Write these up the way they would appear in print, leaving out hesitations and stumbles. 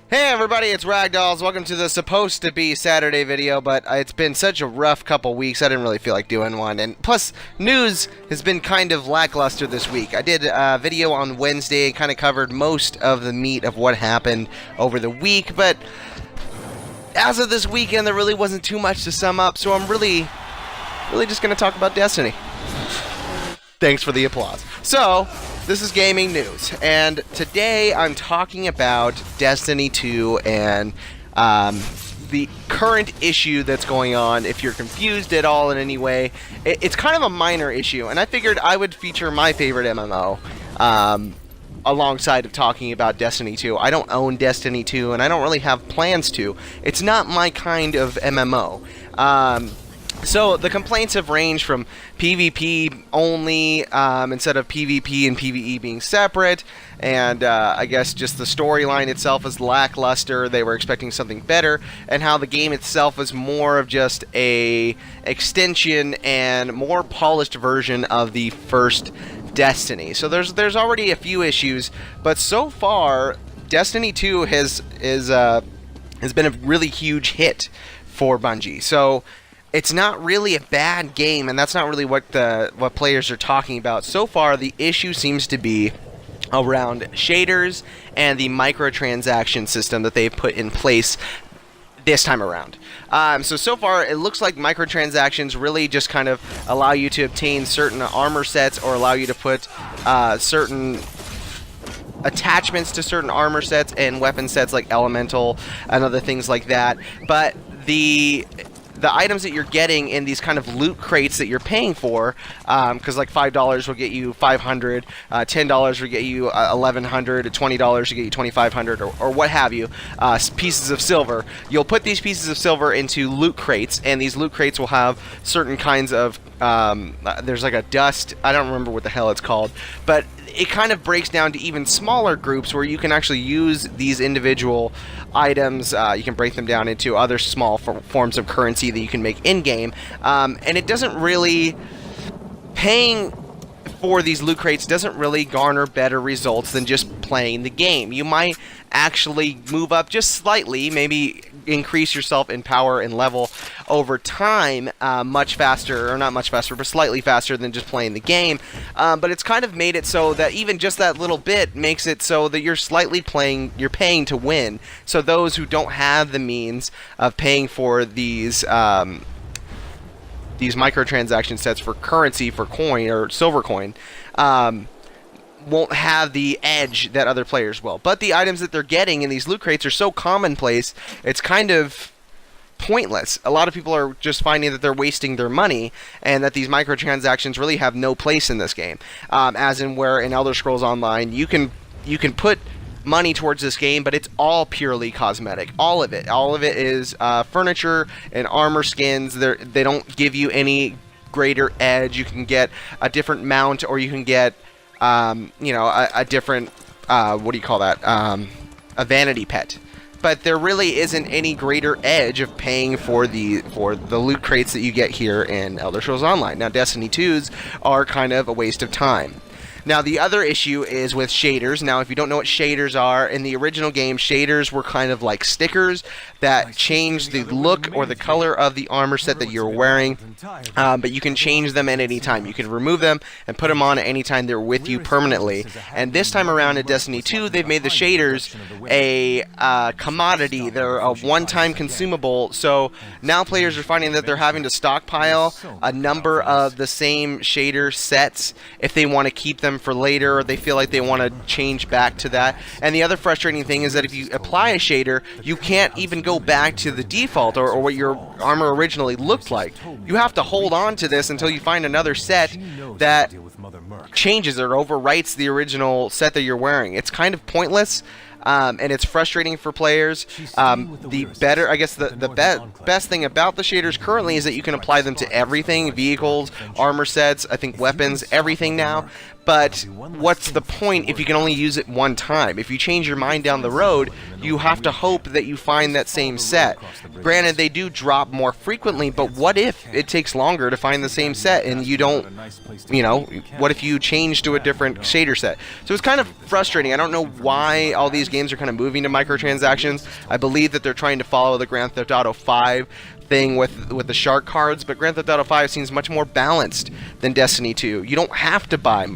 Hey everybody, it's Ragdolls. Welcome to the supposed to be Saturday video, but it's been such a rough couple weeks, I didn't really feel like doing one. And plus, news has been kind of lackluster this week. I did a video on Wednesday and kind of covered most of the meat of what happened over the week, but as of this weekend, there really wasn't too much to sum up, so I'm really just going to talk about Destiny. Thanks for the applause. So, this is gaming news, and today I'm talking about Destiny 2 and the current issue that's going on. If you're confused at all in any way, it's kind of a minor issue, and I figured I would feature my favorite MMO alongside of talking about Destiny 2. I don't own Destiny 2, and I don't really have plans to. It's not my kind of MMO. So the complaints have ranged from PvP only instead of PvP and PvE being separate, and I guess just the storyline itself is lackluster. They were expecting something better, and how the game itself is more of just a extension and more polished version of the first Destiny. So there's already a few issues, but so far Destiny 2 has been a really huge hit for Bungie. So it's not really a bad game, and that's not really what players are talking about. So far, the issue seems to be around shaders and the microtransaction system that they've put in place this time around. So far, it looks like microtransactions really just kind of allow you to obtain certain armor sets or allow you to put certain attachments to certain armor sets and weapon sets like elemental and other things like that. But the items that you're getting in these kind of loot crates that you're paying for, because like $5 will get you 500, $10 will get you 1,100, $20 will get you 2,500, or what have you, pieces of silver. You'll put these pieces of silver into loot crates, and these loot crates will have certain kinds of, there's like a dust, I don't remember what the hell it's called, but it kind of breaks down to even smaller groups where you can actually use these individual items. You can break them down into other small forms of currency that you can make in-game. And it doesn't really... Paying for these loot crates doesn't really garner better results than just playing the game. You might actually move up just slightly, maybe increase yourself in power and level over time much faster, or not much faster, but slightly faster than just playing the game. But it's kind of made it so that even just that little bit makes it so that you're paying to win. So those who don't have the means of paying for these microtransaction sets for currency, for coin or silver coin, won't have the edge that other players will. But the items that they're getting in these loot crates are so commonplace, it's kind of pointless. A lot of people are just finding that they're wasting their money, and that these microtransactions really have no place in this game. As in where in Elder Scrolls Online, you can put money towards this game, but it's all purely cosmetic. All of it is furniture and armor skins. They don't give you any greater edge. You can get a different mount, or you can get a different what do you call that, a vanity pet. But there really isn't any greater edge of paying for the loot crates that you get here in Elder Scrolls Online. Now, Destiny 2's are kind of a waste of time. Now, the other issue is with shaders. Now, if you don't know what shaders are, in the original game, shaders were kind of like stickers that changed the look or the color of the armor set that you're wearing, but you can change them at any time. You can remove them and put them on at any time. They're with you permanently. And this time around in Destiny 2, they've made the shaders a commodity. They're a one-time consumable, so now players are finding that they're having to stockpile a number of the same shader sets if they want to keep them for later, or they feel like they want to change back to that. And the other frustrating thing is that if you apply a shader, you can't even go back to the default or what your armor originally looked like. You have to hold on to this until you find another set that changes or overwrites the original set that you're wearing. It's kind of pointless. And it's frustrating for players. The best thing about the shaders currently is that you can apply them to everything: vehicles, armor sets, I think weapons, everything now. but what's the point if you can only use it one time? If you change your mind down the road, you have to hope that you find that same set. Granted, they do drop more frequently, but what if it takes longer to find the same set and you don't, you know, what if you change to a different shader set? So it's kind of frustrating. I don't know why all these games are kind of moving to microtransactions. I believe that they're trying to follow the Grand Theft Auto 5 thing with the shark cards, but Grand Theft Auto 5 seems much more balanced than Destiny 2. You don't have to buy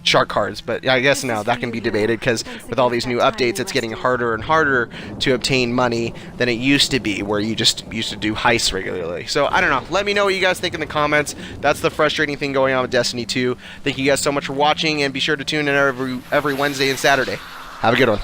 shark cards, but I guess now that can be debated because with all these new updates, it's getting harder and harder to obtain money than it used to be, where you just used to do heists regularly. So I don't know. Let me know what you guys think in the comments. That's the frustrating thing going on with Destiny 2. Thank you guys so much for watching, and be sure to tune in every Wednesday and Saturday. Have a good one.